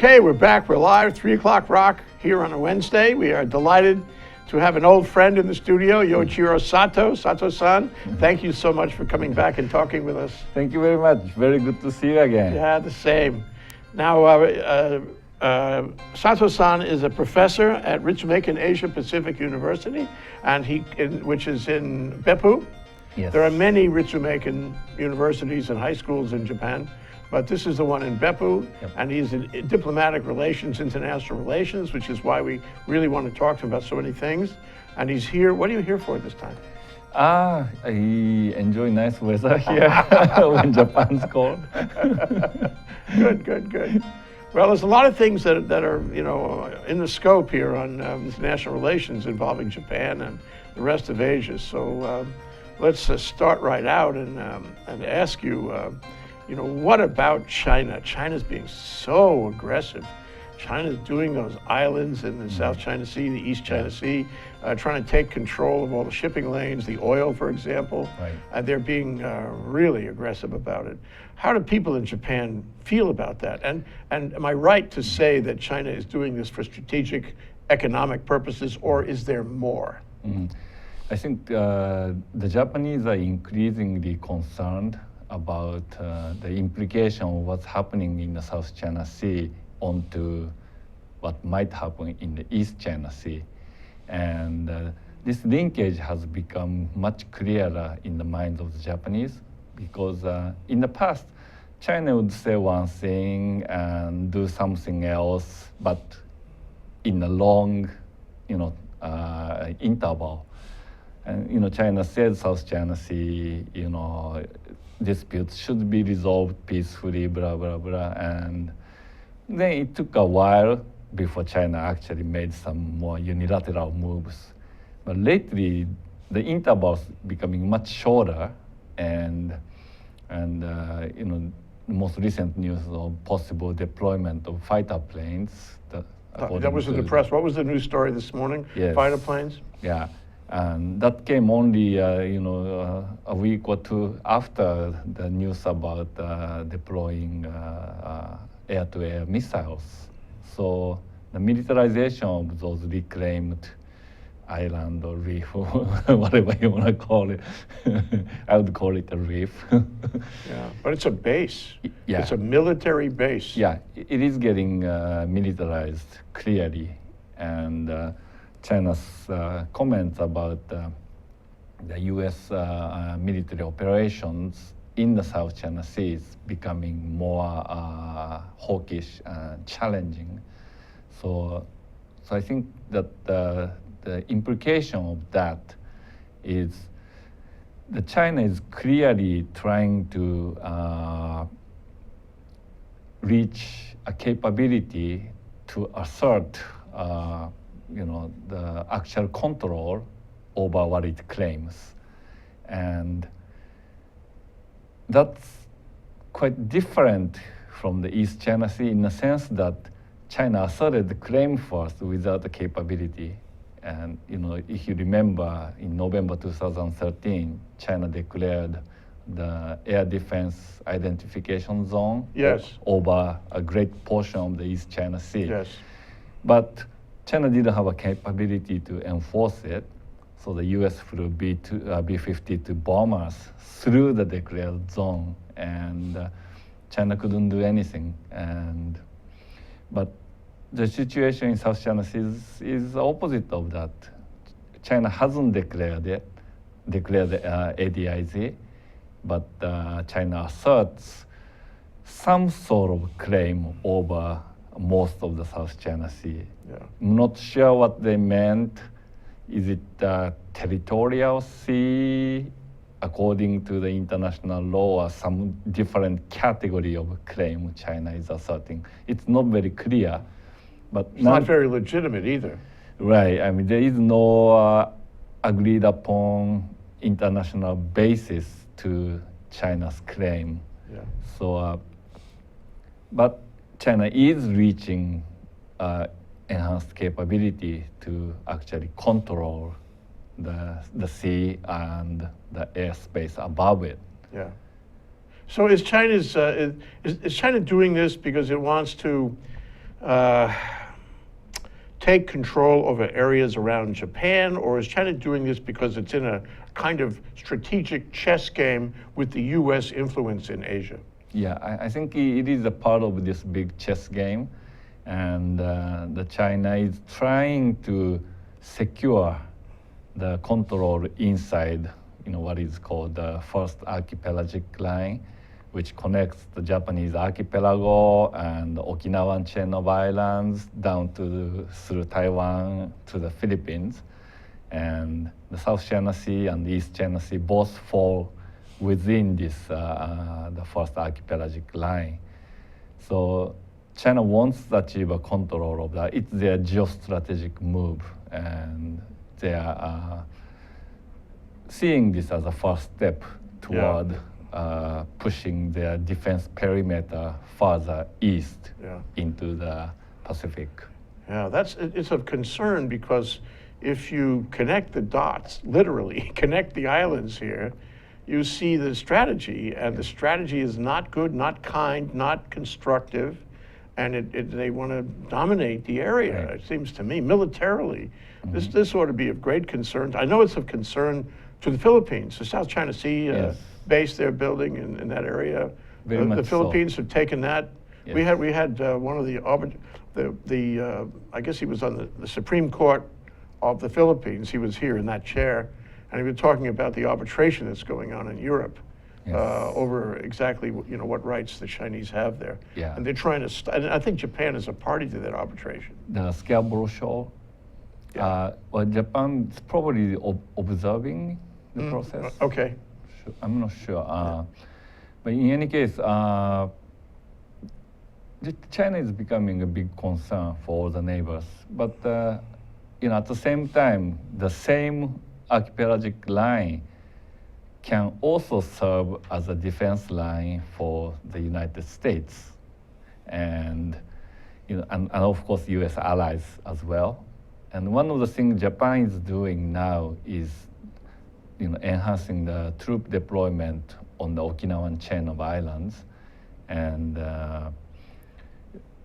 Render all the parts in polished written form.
Okay, we're back. We're live, 3 o'clock rock here on a Wednesday. We are delighted to have an old friend in the studio, Yoichiro Sato. Sato-san, thank you so much for coming back and talking with us. Thank you very much. Very good to see you again. Yeah, the same. Now, Sato-san is a professor at Ritsumeikan Asia Pacific University, and which is in Beppu. Yes. There are many Ritsumeikan universities and high schools in Japan, but this is the one in Beppu, Yep. and he's in diplomatic relations, international relations, which is why we really want to talk to him about so many things. And he's here. What are you here for this time? I enjoy nice weather here when Japan's cold. Good. Well, there's a lot of things that are, in the scope here on this national relations involving Japan and the rest of Asia. So let's start right out and ask you, what about China? China's being so aggressive. China's doing those islands in the South China Sea, the East China Sea, trying to take control of all the shipping lanes, the oil, for example. Right. And they're being really aggressive about it. How do people in Japan feel about that? And am I right to say that China is doing this for strategic economic purposes, or is there more? I think the Japanese are increasingly concerned about the implication of what's happening in the South China Sea onto what might happen in the East China Sea. And this linkage has become much clearer in the minds of the Japanese, because in the past, China would say one thing and do something else, but in a long, interval. And China said South China Sea, disputes should be resolved peacefully, blah blah blah, and then it took a while before China actually made some more unilateral moves. But lately, the intervals becoming much shorter, and the most recent news of possible deployment of fighter planes. That was in the press. What was the news story this morning? Yes. Fighter planes? Yeah, and that came only a week or two after the news about deploying air-to-air missiles. So the militarization of those reclaimed island or reef, or whatever you want to call it, I would call it a reef. Yeah, but it's a base. Yeah. It's a military base. Yeah, it is getting militarized clearly, and China's comments about the U.S. Military operations in the South China Sea is becoming more hawkish and challenging. So I think that the implication of that is that China is clearly trying to reach a capability to assert the actual control over what it claims. And that's quite different from the East China Sea in the sense that China asserted the claim first without the capability. And if you remember, in November 2013, China declared the air defense identification zone. Yes. Over a great portion of the East China Sea. Yes. But China didn't have a capability to enforce it, so the U.S. flew B-52 bombers through the declared zone, and China couldn't do anything. But the situation in South China Sea is the opposite of that. China hasn't declared ADIZ, but China asserts some sort of claim over most of the South China Sea. Yeah. I'm not sure what they meant. Is it territorial sea according to the international law, or some different category of claim China is asserting? It's not very clear. But It's not very legitimate either. Right. I mean, there is no agreed upon international basis to China's claim. Yeah. So, but China is reaching enhanced capability to actually control the sea and the airspace above it. Yeah. So is China doing this because it wants to uh, take control over areas around Japan, or is China doing this because it's in a kind of strategic chess game with the U.S. influence in Asia? Yeah, I think it is a part of this big chess game, and the China is trying to secure the control inside, what is called the first archipelagic line, which connects the Japanese archipelago and the Okinawan chain of islands down through Taiwan to the Philippines. And the South China Sea and the East China Sea both fall within this the first archipelagic line. So China wants to achieve a control of that. It's their geostrategic move, and they are seeing this as a first step toward pushing their defense perimeter further east into the Pacific. Yeah, it's of concern because if you connect the dots, literally connect the islands here, you see the strategy, and the strategy is not good, not kind, not constructive, and they want to dominate the area, it seems to me, militarily. Mm-hmm. This ought to be of great concern. I know it's of concern to the Philippines, the South China Sea base they're building in that area. The Philippines have taken that. Yes. We had one of the I guess he was on the Supreme Court of the Philippines. He was here in that chair, and he was talking about the arbitration that's going on in Europe over exactly what rights the Chinese have there. Yeah. And they're trying to. And I think Japan is a party to that arbitration. The Scarborough Shoal. Yeah. Well, Japan is probably observing the process. Okay. I'm not sure. But in any case, China is becoming a big concern for all the neighbors. But at the same time, the same archipelagic line can also serve as a defense line for the United States, and of course U.S. allies as well. And one of the things Japan is doing now is enhancing the troop deployment on the Okinawan chain of islands, and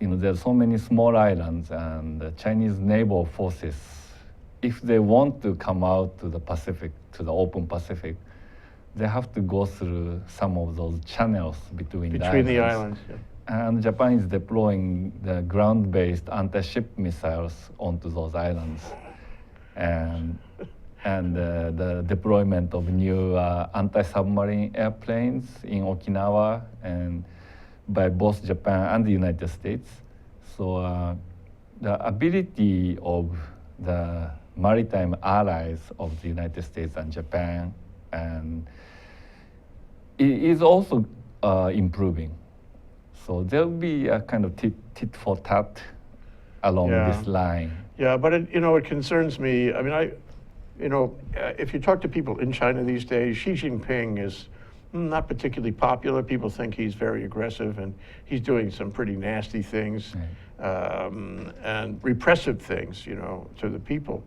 there's so many small islands, and the Chinese naval forces, if they want to come out to the Pacific, to the open Pacific, they have to go through some of those channels between the islands. And Japan is deploying the ground-based anti-ship missiles onto those islands, and the deployment of new anti-submarine airplanes in Okinawa and by both Japan and the United States. So the ability of the maritime allies of the United States and Japan and is also improving. So there'll be a kind of tit for tat along this line. Yeah, but it concerns me. I mean, if you talk to people in China these days, Xi Jinping is not particularly popular. People think he's very aggressive, and he's doing some pretty nasty things and repressive things, to the people.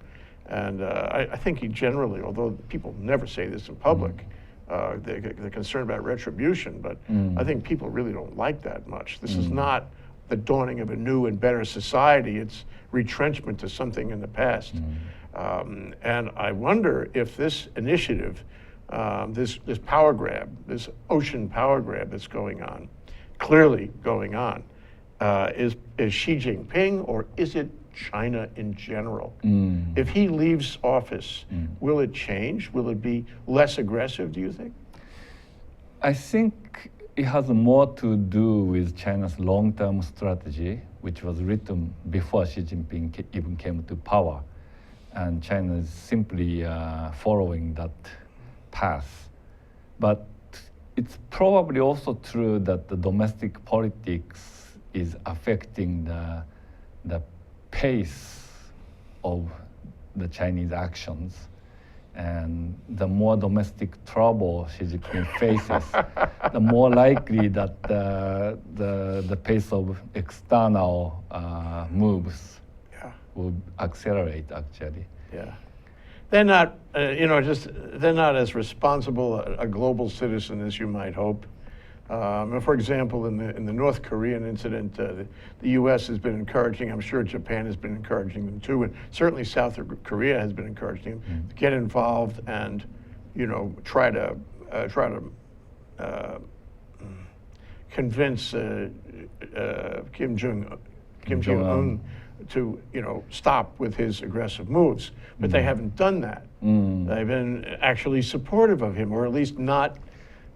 And I think he generally, although people never say this in public, they're concerned about retribution, but I think people really don't like that much. This is not the dawning of a new and better society. It's retrenchment to something in the past. And I wonder if this initiative, this power grab, this ocean power grab that's clearly going on, is Xi Jinping, or is it China in general? If he leaves office, will it change? Will it be less aggressive, do you think? I think it has more to do with China's long-term strategy, which was written before Xi Jinping even came to power. And China is simply following that path. But it's probably also true that the domestic politics is affecting the pace of the Chinese actions. And the more domestic trouble Xi Jinping faces, the more likely that the pace of external moves will accelerate, actually. Yeah. They're not, they're not as responsible a global citizen as you might hope. For example, in the North Korean incident, the U.S. has been encouraging. I'm sure Japan has been encouraging them too, and certainly South Korea has been encouraging them to get involved and, try to convince Kim Jong-un to stop with his aggressive moves. But they haven't done that. They've been actually supportive of him, or at least not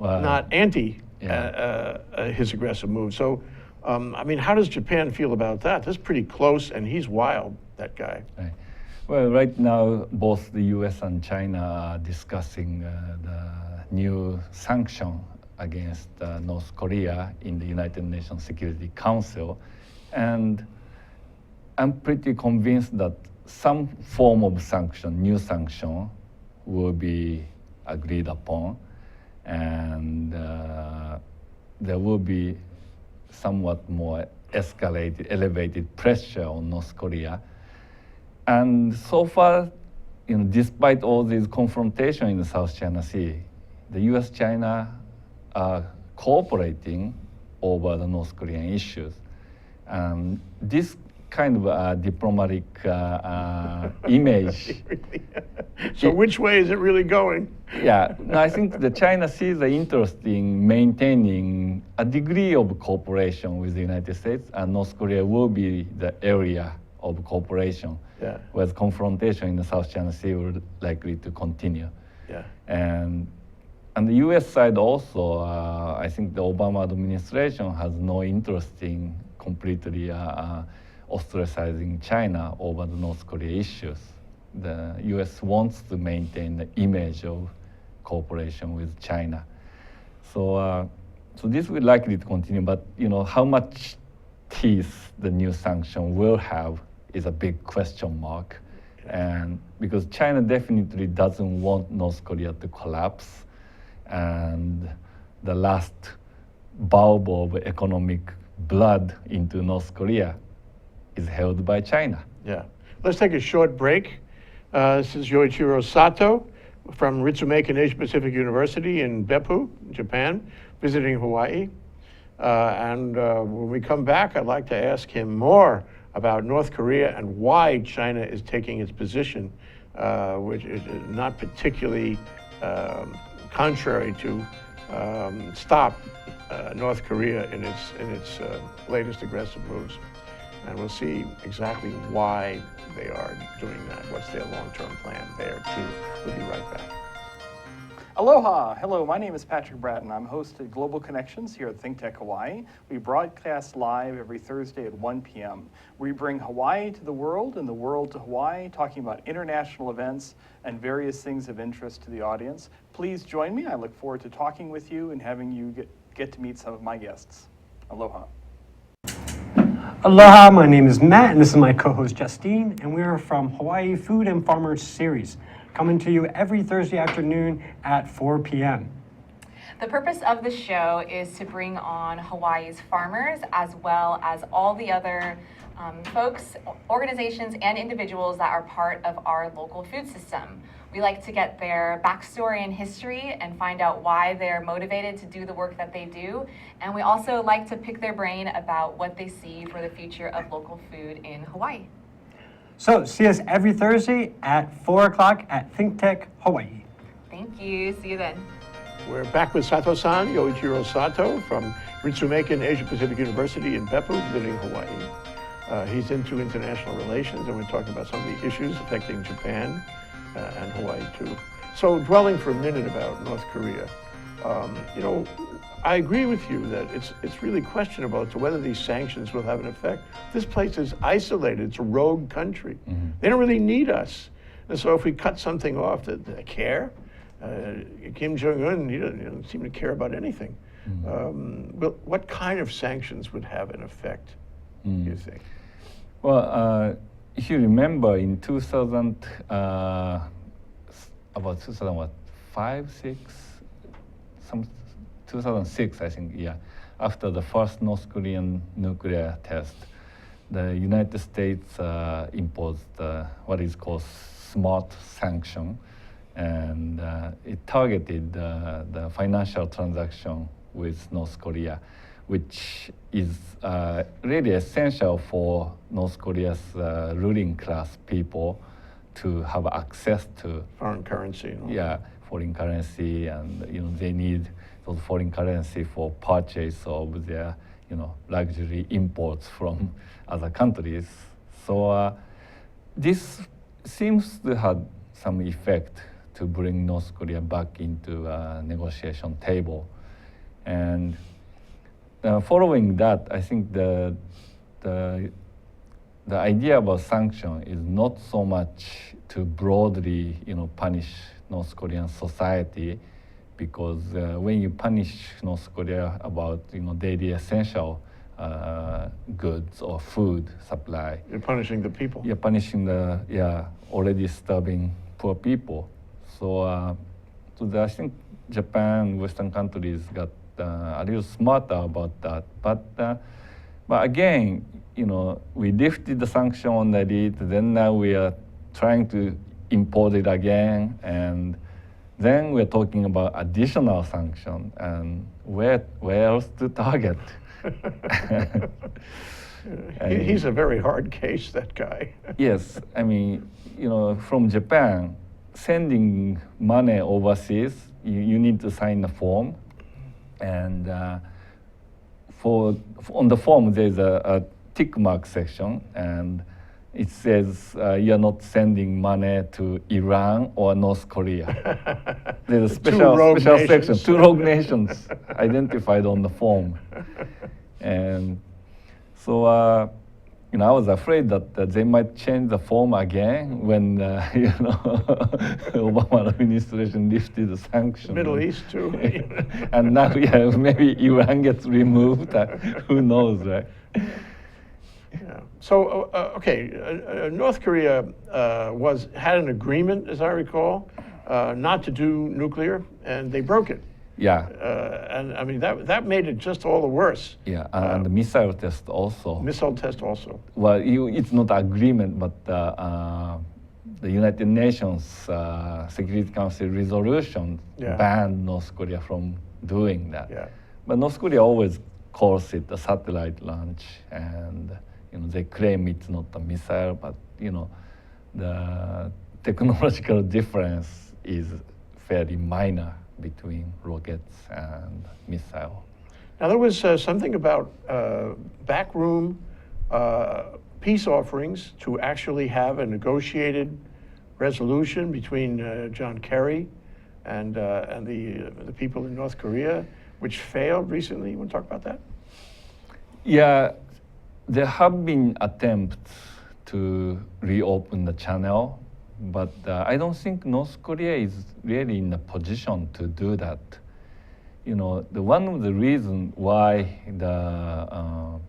anti his aggressive moves. So, how does Japan feel about that? That's pretty close, and he's wild, that guy. Right. Well, right now, both the U.S. and China are discussing the new sanction against North Korea in the United Nations Security Council. And I'm pretty convinced that some form of new sanction, will be agreed upon, and there will be somewhat more elevated pressure on North Korea. And so far, despite all this confrontation in the South China Sea, the U.S.-China are cooperating over the North Korean issues. This kind of diplomatic image. So which way is it really going? Yeah, I think the China sees the interest in maintaining a degree of cooperation with the United States, and North Korea will be the area of cooperation, with confrontation in the South China Sea will likely to continue. Yeah. And the U.S. side also, I think the Obama administration has no interest in completely ostracizing China over the North Korea issues. The U.S. wants to maintain the image of cooperation with China. So this will likely to continue, but how much teeth the new sanction will have is a big question mark. And because China definitely doesn't want North Korea to collapse, and the last bulb of economic blood into North Korea is held by China. Yeah. Let's take a short break. This is Yoichiro Sato from Ritsumeikan Asia Pacific University in Beppu, Japan, visiting Hawaii. And when we come back, I'd like to ask him more about North Korea and why China is taking its position, which is not particularly contrary to stop North Korea in its latest aggressive moves. And we'll see exactly why they are doing that. What's their long-term plan there, too. We'll be right back. Aloha! Hello, my name is Patrick Bratton. I'm host at Global Connections here at ThinkTech Hawaii. We broadcast live every Thursday at 1 p.m. We bring Hawaii to the world and the world to Hawaii, talking about international events and various things of interest to the audience. Please join me. I look forward to talking with you and having you get to meet some of my guests. Aloha. Aloha, my name is Matt, and this is my co-host Justine, and we are from Hawaii Food and Farmers Series, coming to you every Thursday afternoon at 4 p.m. The purpose of the show is to bring on Hawaii's farmers, as well as all the other folks, organizations, and individuals that are part of our local food system. We like to get their backstory and history and find out why they're motivated to do the work that they do. And we also like to pick their brain about what they see for the future of local food in Hawaii. So see us every Thursday at 4 o'clock at ThinkTech Hawaii. Thank you. See you then. We're back with Sato-san, Yoichiro Sato from Ritsumeikan Asia Pacific University in Beppu, visiting Hawaii. He's into international relations, and we're talking about some of the issues affecting Japan and Hawaii too. So dwelling for a minute about North Korea, I agree with you that it's really questionable as to whether these sanctions will have an effect. This place is isolated, it's a rogue country. Mm-hmm. They don't really need us. And so if we cut something off, do they care? Kim Jong-un, he doesn't seem to care about anything. Mm-hmm. What kind of sanctions would have an effect, do you think? Well, if you remember, in 2006, I think, after the first North Korean nuclear test, the United States imposed what is called smart sanction, and it targeted the financial transaction with North Korea, which is really essential for North Korea's ruling class people to have access to Foreign currency. And all yeah, foreign currency, and they need those foreign currency for purchase of their luxury imports from other countries. So this seems to have some effect to bring North Korea back into a negotiation table, and following that, I think the idea about sanction is not so much to broadly, punish North Korean society, because when you punish North Korea about, daily essential goods or food supply, You're punishing the people. you're punishing the already starving poor people. So, I think Japan, Western countries got a little smarter about that. But again, we lifted the sanction on it, then now we are trying to impose it again, and then we're talking about additional sanction, and where else to target? He's a very hard case, that guy. Yes, I mean, from Japan, sending money overseas, you need to sign a form, and on the form there's a tick mark section, and it says you're not sending money to Iran or North Korea. There's a special section, 2 rogue nations identified on the form. And so, I was afraid that they might change the form again when, Obama administration lifted the sanctions. Middle East, too. And now, maybe Iran gets removed. Who knows, right? Yeah. So, North Korea had an agreement, as I recall, not to do nuclear, and they broke it. Yeah. And I mean, that made it just all the worse. Yeah, and the missile test also. Missile test also. Well, it's not agreement, but the United Nations Security Council resolution banned North Korea from doing that. Yeah. But North Korea always calls it a satellite launch, and they claim it's not a missile, but the technological difference is fairly minor between rockets and missile. Now, there was something about backroom peace offerings to actually have a negotiated resolution between John Kerry and the people in North Korea, which failed recently. You want to talk about that? Yeah, there have been attempts to reopen the channel, but I don't think North Korea is really in a position to do that. One of the reasons why the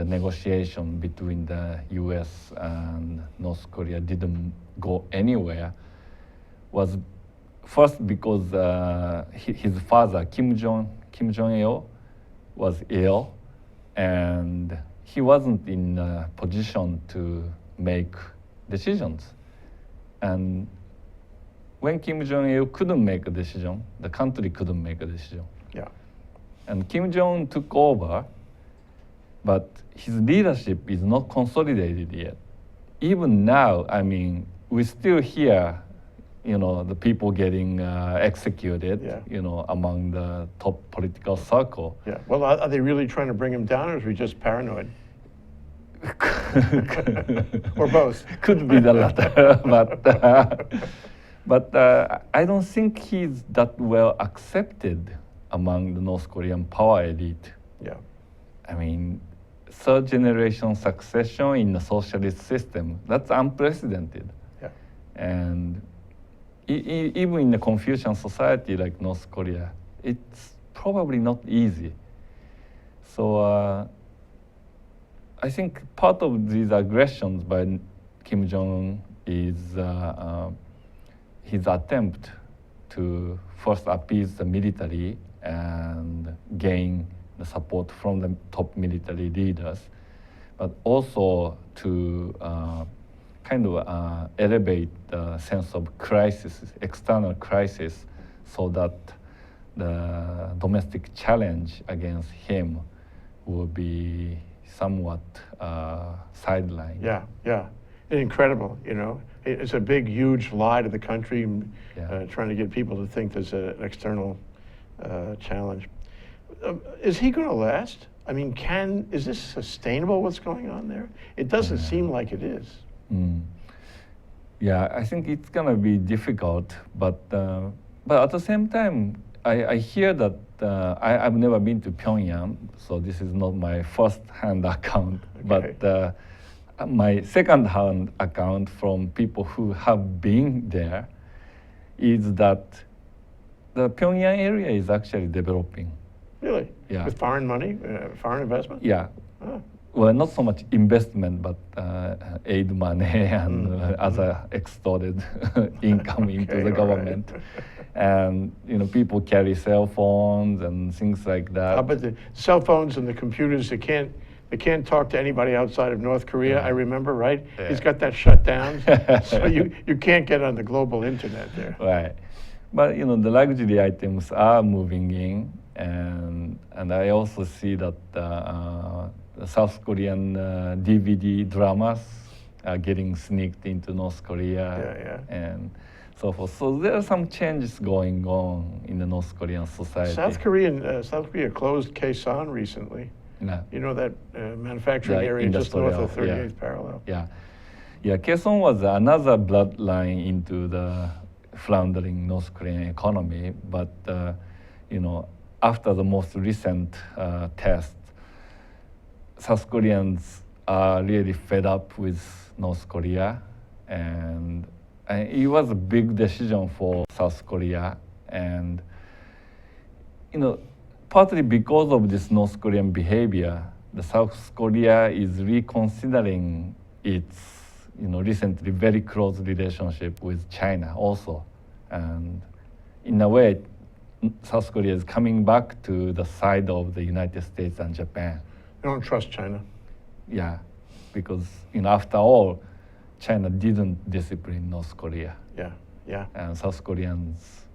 negotiation between the U.S. and North Korea didn't go anywhere was first because his father, Kim Jong-il, was ill, and he wasn't in a position to make decisions. And when Kim Jong-il couldn't make a decision, the country couldn't make a decision. Yeah. And Kim Jong took over, but his leadership is not consolidated yet. Even now, I mean, we still hear, the people getting executed, among the top political circle. Yeah. Well, are they really trying to bring him down, or is he just paranoid? Or both? Could be the latter, but I don't think he's that well accepted among the North Korean power elite. Yeah. I mean, third generation succession in the socialist system, that's unprecedented. Yeah. And even in a Confucian society like North Korea, it's probably not easy. So I think part of these aggressions by Kim Jong-un is his attempt to first appease the military and gain the support from the top military leaders, but also to elevate the sense of crisis, external crisis, so that the domestic challenge against him will be somewhat sidelined. Yeah, yeah. Incredible, you know. It's a big, huge lie to the country, Yeah. trying to get people to think there's an external challenge. Is he going to last? I mean, is this sustainable, what's going on there? It doesn't seem like it is. Yeah, I think it's gonna be difficult, but at the same time, I hear that I've never been to Pyongyang, so this is not my first-hand account, Okay. but my second-hand account from people who have been there is that the Pyongyang area is actually developing. Really? Yeah. With foreign money, foreign investment? Yeah. Oh. Well, not so much investment, but aid money and other extorted income into Okay, the all government. right. And people carry cell phones and things like that. How about the cell phones and the computers? They can't talk to anybody outside of North Korea, I remember, right? Yeah. He's got that shut down. So you can't get on the global internet there. Right. But the luxury items are moving in, and I also see that the South Korean DVD dramas are getting sneaked into North Korea, and so forth. So there are some changes going on in the North Korean society. South Korea closed Kaesong recently. Yeah. You know that manufacturing The area just north of industrial, 38th parallel. Yeah, Kaesong was another bloodline into the floundering North Korean economy, but after the most recent test, South Koreans are really fed up with North Korea, and it was a big decision for South Korea, and partly because of this North Korean behavior, the South Korea is reconsidering its recently very close relationship with China also, and in a way, South Korea is coming back to the side of the United States and Japan. They don't trust China. Yeah, because after all, China didn't discipline North Korea, Yeah. and South Koreans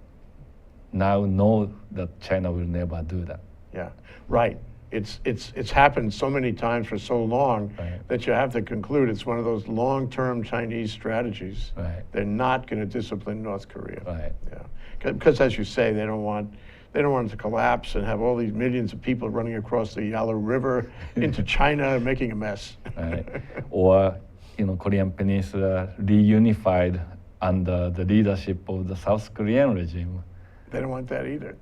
now know that China will never do that. Yeah. Right. It's happened so many times for so long Right. that you have to conclude it's one of those long-term Chinese strategies. Right. They're not going to discipline North Korea. Right. Yeah. Because as you say, they don't want it to collapse and have all these millions of people running across the Yalu River into China and making a mess. Right. Or Korean Peninsula reunified under the leadership of the South Korean regime. They don't want that either.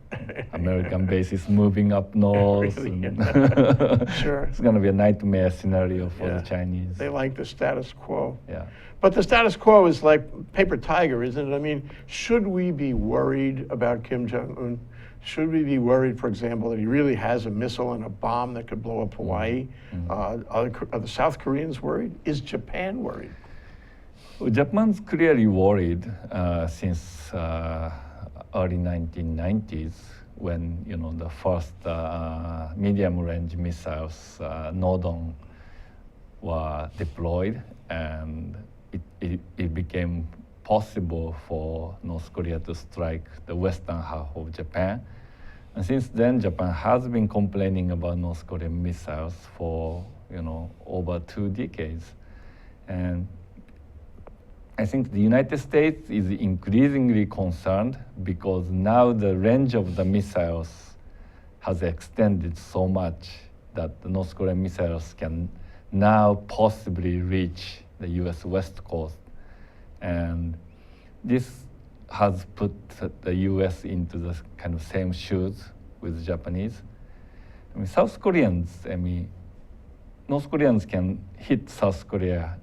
American bases moving up north. Really? and Sure. It's going to be a nightmare scenario for Yeah. the Chinese. They like the status quo. Yeah. But the status quo is like paper tiger, isn't it? I mean, should we be worried about Kim Jong-un? Should we be worried, for example, that he really has a missile and a bomb that could blow up Hawaii? Are the South Koreans worried? Is Japan worried? Well, Japan's clearly worried since early 1990s when the first medium-range missiles, Nodon, were deployed, and it became possible for North Korea to strike the western half of Japan. And since then, Japan has been complaining about North Korean missiles for over 2 decades, and I think the United States is increasingly concerned because now the range of the missiles has extended so much that the North Korean missiles can now possibly reach the US West Coast. And this has put the US into the kind of same shoes with the Japanese. South Koreans, North Koreans can hit South Korea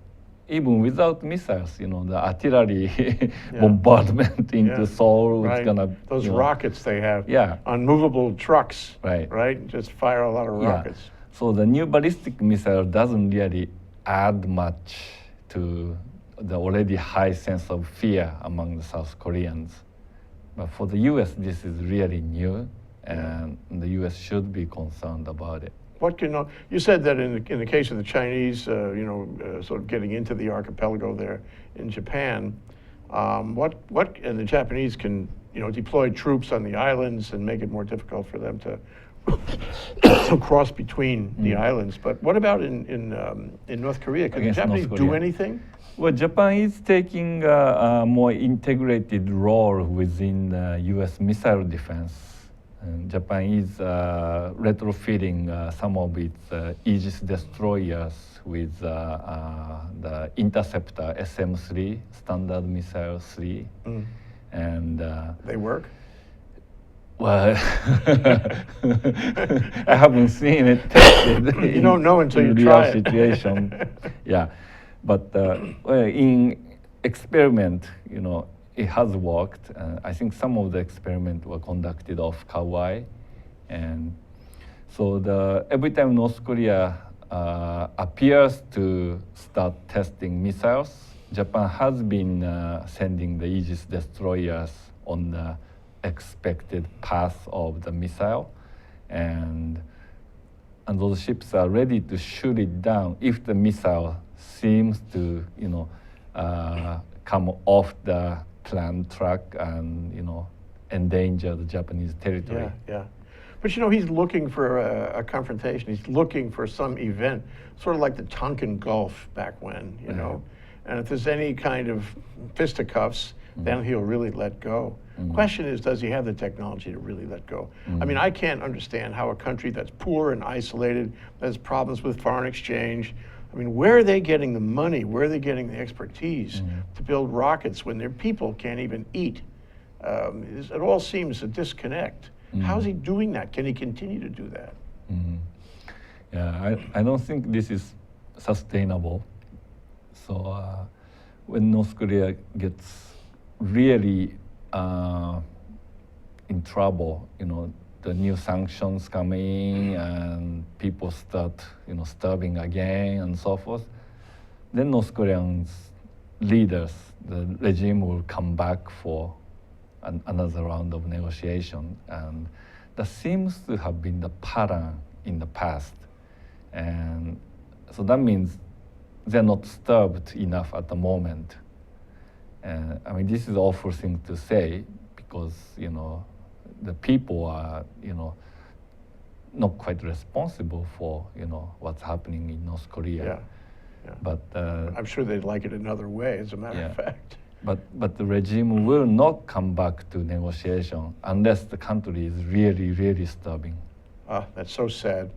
even without missiles, the artillery bombardment into Seoul. Right. It's gonna, Those rockets they have Yeah. on movable trucks, Right. Just fire a lot of rockets. So the new ballistic missile doesn't really add much to the already high sense of fear among the South Koreans. But for the US, this is really new, and the US should be concerned about it. You said that in the case of the Chinese, sort of getting into the archipelago there in Japan, and the Japanese can deploy troops on the islands and make it more difficult for them to cross between the islands. But what about in North Korea? Can the Against North Japanese do Korea. anything? Well, Japan is taking a more integrated role within the U.S. missile defense. And Japan is retrofitting some of its Aegis destroyers with the Interceptor SM-3, Standard Missile 3. And They work? well, I haven't seen it tested. You don't know until you in try real it. situation. Yeah, but well, in experiment, it has worked. I think some of the experiments were conducted off Kauai, and so every time North Korea appears to start testing missiles, Japan has been sending the Aegis destroyers on the expected path of the missile, and those ships are ready to shoot it down if the missile seems to come off the planned track and endanger the Japanese territory. Yeah. But he's looking for a confrontation. He's looking for some event, sort of like the Tonkin Gulf back when, And if there's any kind of fisticuffs, then he'll really let go. Question is, does he have the technology to really let go? I mean, I can't understand how a country that's poor and isolated, that has problems with foreign exchange, I mean, where are they getting the money? Where are they getting the expertise to build rockets when their people can't even eat? It all seems a disconnect. How is he doing that? Can he continue to do that? Yeah, I don't think this is sustainable. So when North Korea gets really in trouble, the new sanctions come in and people start, starving again and so forth, then North Korean leaders, the regime will come back for another round of negotiation. And that seems to have been the pattern in the past. And so that means they're not starved enough at the moment. I mean, this is an awful thing to say because, the people are, not quite responsible for, what's happening in North Korea. Yeah. But I'm sure they'd like it another way, as a matter of fact. But the regime will not come back to negotiation unless the country is really, really starving. That's so sad.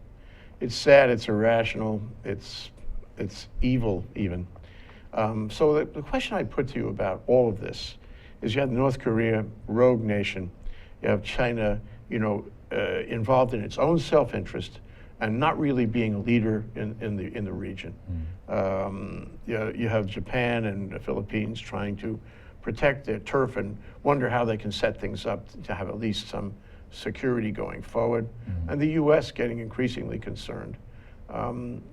It's sad, it's irrational, it's evil even. So the question I put to you about all of this is you have North Korea, rogue nation, you have China, involved in its own self-interest and not really being a leader in the region. You have Japan and the Philippines trying to protect their turf and wonder how they can set things up to have at least some security going forward, and the U.S. getting increasingly concerned.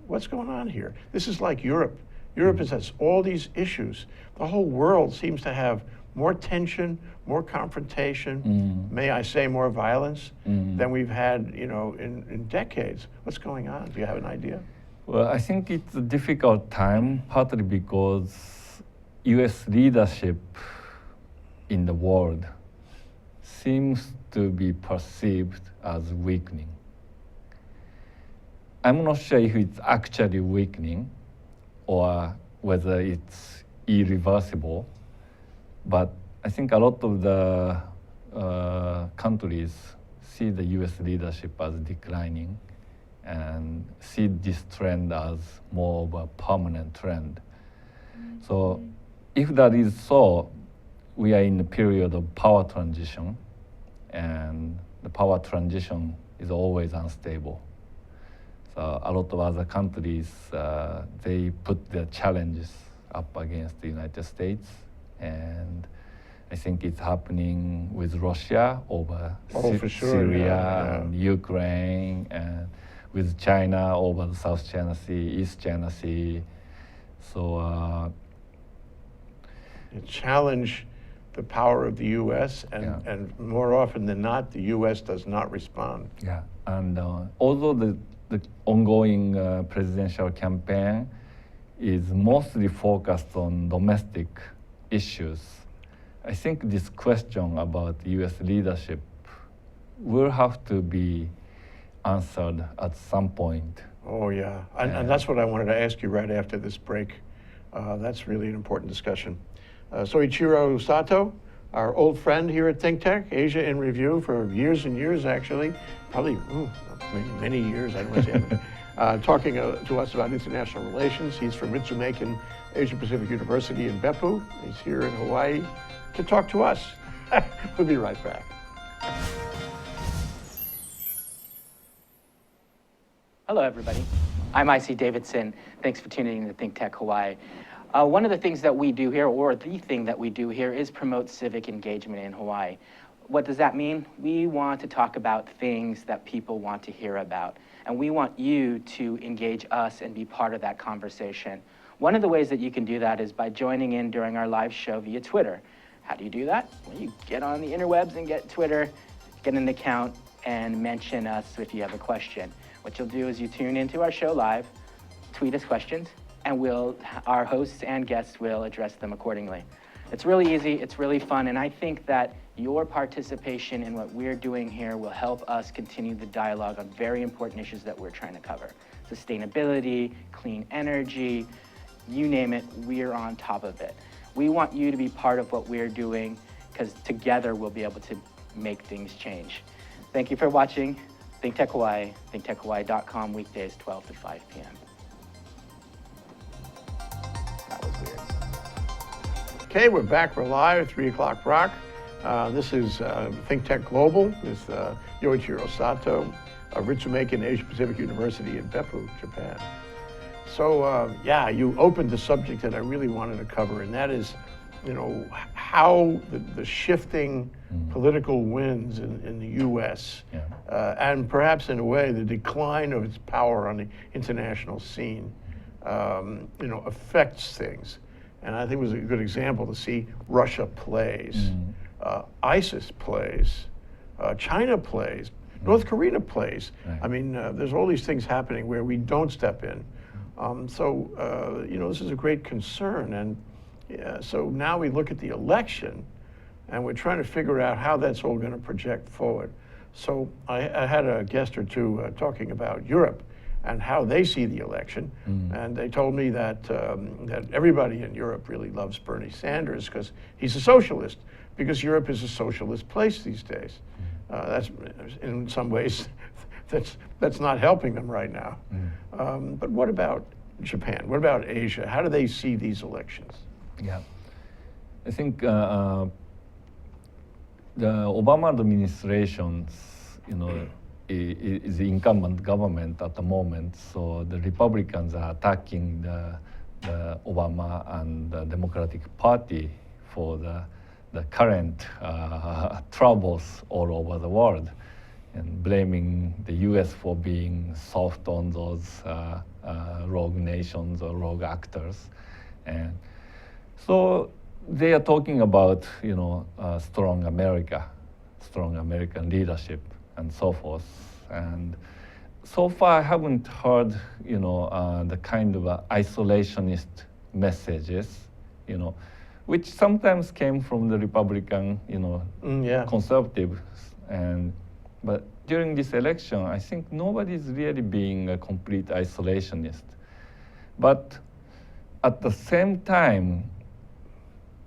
What's going on here? This is like Europe. Europe has all these issues. The whole world seems to have more tension, more confrontation, may I say more violence than we've had, in decades. What's going on? Do you have an idea? Well, I think it's a difficult time, partly because U.S. leadership in the world seems to be perceived as weakening. I'm not sure if it's actually weakening or whether it's irreversible, but I think a lot of the countries see the U.S. leadership as declining and see this trend as more of a permanent trend. So if that is so, we are in a period of power transition, and the power transition is always unstable. So a lot of other countries, they put their challenges up against the United States, and I think it's happening with Russia over for sure, Syria and Ukraine, and with China over the South China Sea, East China Sea. So challenge the power of the U.S. and more often than not, the U.S. does not respond. Yeah, and although the ongoing presidential campaign is mostly focused on domestic issues, I think this question about U.S. leadership will have to be answered at some point. Oh, yeah. And that's what I wanted to ask you right after this break. That's really an important discussion. So Yoichiro Sato, our old friend here at Think Tech, Asia in Review for years and years, actually, probably many years, I don't know, talking to us about international relations. He's from Ritsumeikan Asia Pacific University in Beppu. He's here in Hawaii to talk to us. We'll be right back. Hello, everybody. I'm IC Davidson. Thanks for tuning in to Think Tech Hawaii. One of the things that we do here, or the thing that we do here, is promote civic engagement in Hawaii. What does that mean? We want to talk about things that people want to hear about, and we want you to engage us and be part of that conversation. One of the ways that you can do that is by joining in during our live show via Twitter. How do you do that? Well, you get on the interwebs and get Twitter, get an account, and mention us if you have a question. What you'll do is you tune into our show live, tweet us questions, and our hosts and guests will address them accordingly. It's really easy, it's really fun, and I think that your participation in what we're doing here will help us continue the dialogue on very important issues that we're trying to cover. Sustainability, clean energy, you name it, we're on top of it. We want you to be part of what we're doing, because together we'll be able to make things change. Thank you for watching Think Tech Hawaii, thinktechhawaii.com, weekdays 12 to 5 p.m. That was weird. Okay, we're back. We're live, 3 o'clock rock. This is Think Tech Global with Yoichiro Sato of Ritsumeikan Asia Pacific University in Beppu, Japan. So yeah, you opened the subject that I really wanted to cover, and that is, you know, how the shifting political winds in the U.S. And perhaps in a way the decline of its power on the international scene, you know, affects things. And I think it was a good example to see Russia plays, ISIS plays, China plays, North Korea plays. Right. I mean, there's all these things happening where we don't step in. So, you know, this is a great concern. And so now we look at the election and we're trying to figure out how that's all going to project forward. So I had a guest or two talking about Europe and how they see the election. And they told me that, that everybody in Europe really loves Bernie Sanders because he's a socialist, because Europe is a socialist place these days. That's, in some ways, that's not helping them right now. But what about Japan? What about Asia? How do they see these elections? Yeah, I think the Obama administration's, you know, is the incumbent government at the moment. So the Republicans are attacking the Obama and the Democratic Party for the current troubles all over the world, and blaming the U.S. for being soft on those rogue nations or rogue actors. And so they are talking about, you know, strong American leadership and so forth. And so far I haven't heard, you know, the kind of isolationist messages, you know, which sometimes came from the Republican, you know, conservatives. But during this election, I think nobody's really being a complete isolationist. But at the same time,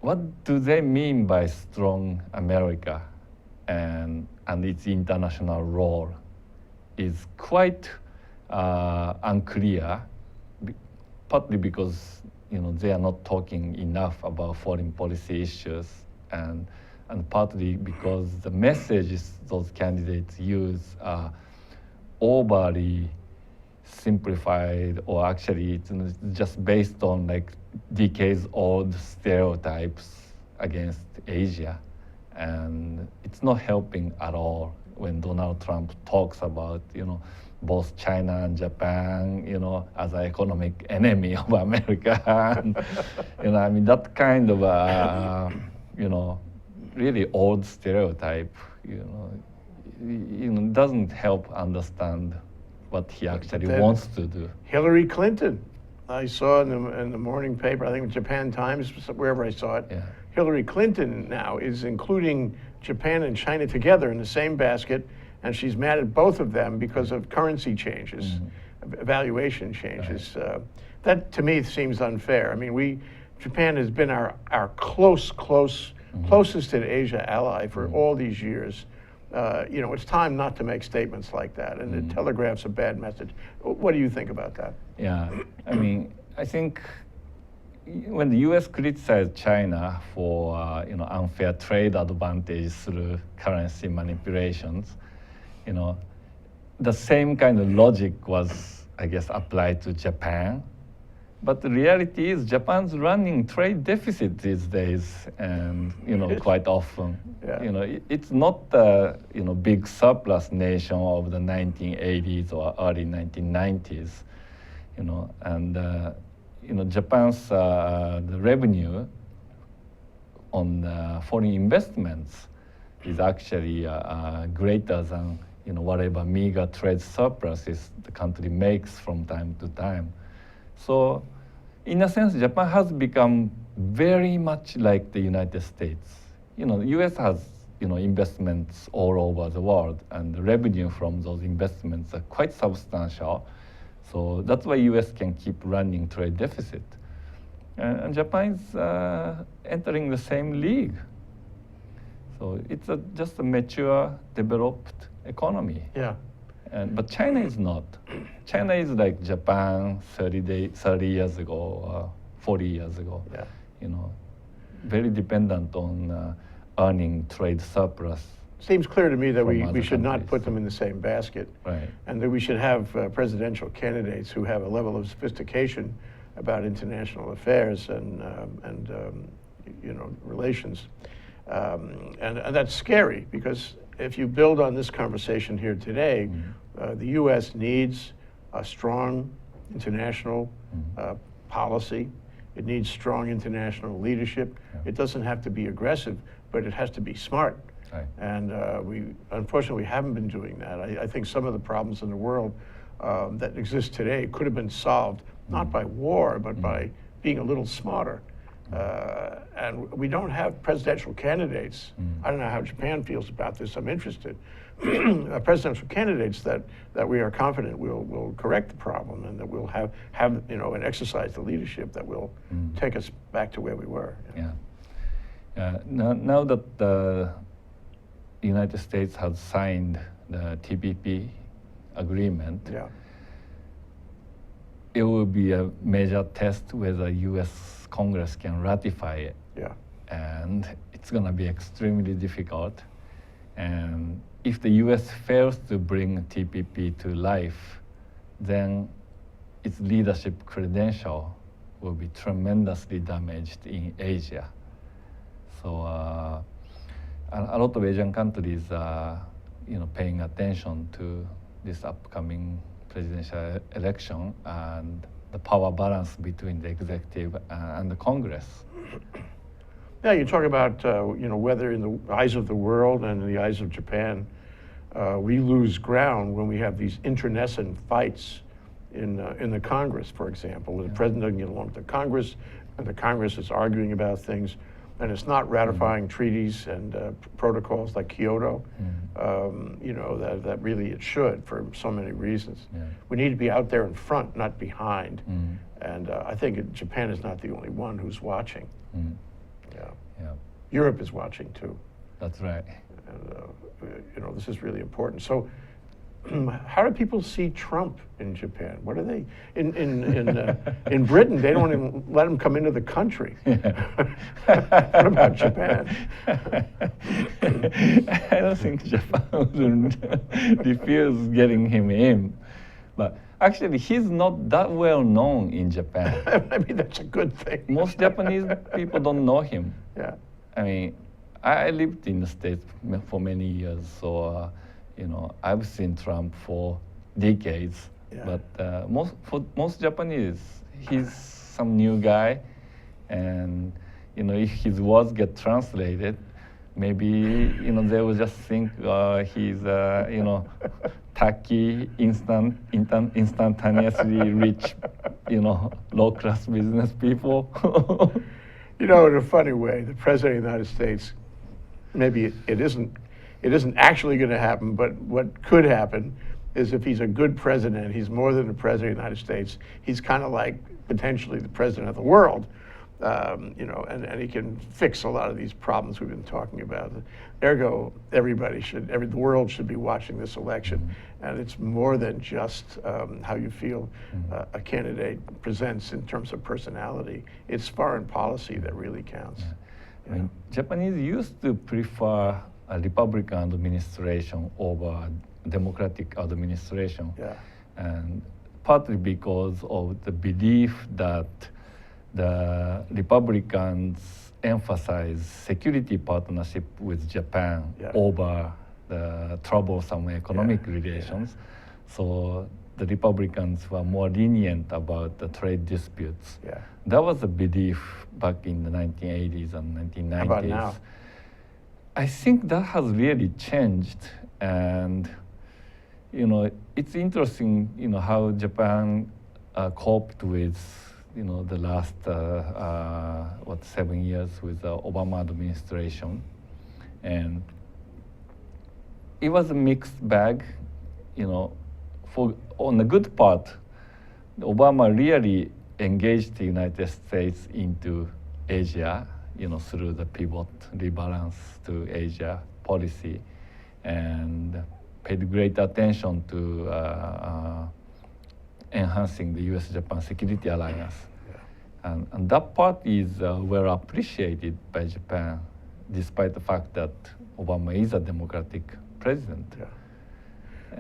what do they mean by strong America and its international role is quite unclear, partly because, you know, they are not talking enough about foreign policy issues, and partly because the messages those candidates use are overly simplified, or actually it's just based on like decades-old stereotypes against Asia. And it's not helping at all when Donald Trump talks about, you know, both China and Japan, you know, as an economic enemy of America. And, you know, I mean, that kind of, you know, really old stereotype, you know, doesn't help understand what he actually wants to do. Hillary Clinton, I saw in the morning paper, I think it was Japan Times, wherever I saw it. Yeah. Hillary Clinton now is including Japan and China together in the same basket, and she's mad at both of them because of currency changes, valuation changes. That to me seems unfair. I mean, Japan has been our closest to the Asia ally for all these years. You know, it's time not to make statements like that, and it telegraphs a bad message. What do you think about that? Yeah, I mean, I think when the U.S. criticized China for unfair trade advantage through currency manipulations, you know, the same kind of logic was, I guess, applied to Japan. But the reality is Japan's running trade deficit these days, and quite often, it's not the big surplus nation of the 1980s or early 1990s, and Japan's the revenue on foreign investments is actually greater than whatever meager trade surpluses the country makes from time to time. So, in a sense, Japan has become very much like the United States. The U.S. has investments all over the world, and the revenue from those investments are quite substantial. So that's why U.S. can keep running trade deficit, and Japan is entering the same league. So it's just a mature, developed economy. Yeah. But China is not. China is like Japan 30 years ago or 40 years ago. Yeah. Very dependent on earning trade surplus. Seems clear to me that we should countries. not put them in the same basket. Right. And that we should have presidential candidates who have a level of sophistication about international affairs and relations. And that's scary, because if you build on this conversation here today, the U.S. needs a strong international policy. It needs strong international leadership. Yeah. It doesn't have to be aggressive, but it has to be smart. Right. And unfortunately, we haven't been doing that. I think some of the problems in the world that exist today could have been solved not by war, but by being a little smarter. And we don't have presidential candidates. I don't know how Japan feels about this. I'm interested. Presidential candidates that we are confident will correct the problem, and that we'll have and exercise the leadership that will take us back to where we were. Yeah. Now that the United States has signed the TPP agreement, it will be a major test whether U.S. Congress can ratify it. Yeah. And it's going to be extremely difficult. And if the U.S. fails to bring TPP to life, then its leadership credential will be tremendously damaged in Asia. So a lot of Asian countries are, paying attention to this upcoming presidential election and the power balance between the executive and the Congress. Yeah, you talk about whether in the eyes of the world and in the eyes of Japan, we lose ground when we have these internecine fights in the Congress, for example. The president doesn't get along with the Congress, and the Congress is arguing about things, and it's not ratifying treaties and protocols like Kyoto. That really it should, for so many reasons. Yeah. We need to be out there in front, not behind. And I think Japan is not the only one who's watching. Yeah. Europe is watching too. That's right. And this is really important. So, how do people see Trump in Japan? What are they in Britain? They don't even let him come into the country. What about Japan? I don't think Japan wouldn't refuse getting him in, but actually he's not that well known in Japan. Maybe that's a good thing. Most Japanese people don't know him. Yeah. I mean, I lived in the States for many years, so I've seen Trump for decades. Yeah. But for most Japanese, he's some new guy, and if his words get translated, maybe they will just think he's tacky, instantaneously rich, low class business people. You know, in a funny way, the President of the United States, maybe it isn't actually going to happen, but what could happen is if he's a good president, he's more than the President of the United States. He's kind of like potentially the President of the world, you know, and he can fix a lot of these problems we've been talking about. Ergo, the world should be watching this election. And it's more than just how you feel a candidate presents in terms of personality. It's foreign policy that really counts. I mean, Japanese used to prefer a Republican administration over Democratic administration. Yeah. And partly because of the belief that the Republicans emphasize security partnership with Japan over the troublesome economic relations. So the Republicans were more lenient about the trade disputes. Yeah. That was a belief back in the 1980s and 1990s. How about now? I think that has really changed, and you know, it's interesting, you know, how Japan coped with, you know, the last 7 years with the Obama administration, and it was a mixed bag, you know. On the good part, Obama really engaged the United States into Asia, you know, through the pivot, rebalance to Asia policy, and paid great attention to enhancing the U.S.-Japan security alliance. Yeah. And that part is well appreciated by Japan, despite the fact that Obama is a democratic president. Yeah.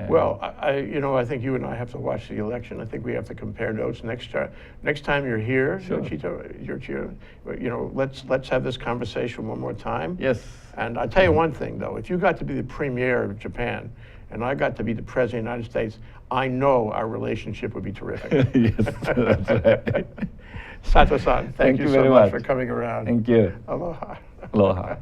Well, I think you and I have to watch the election. I think we have to compare notes next time you're here, sure. Yoichiro, you know, let's have this conversation one more time. Yes. And I'll tell you one thing, though. If you got to be the premier of Japan, and I got to be the president of the United States, I know our relationship would be terrific. Yes, that's right. Sato-san, thank you so very much much for coming around. Thank you. Aloha. Aloha.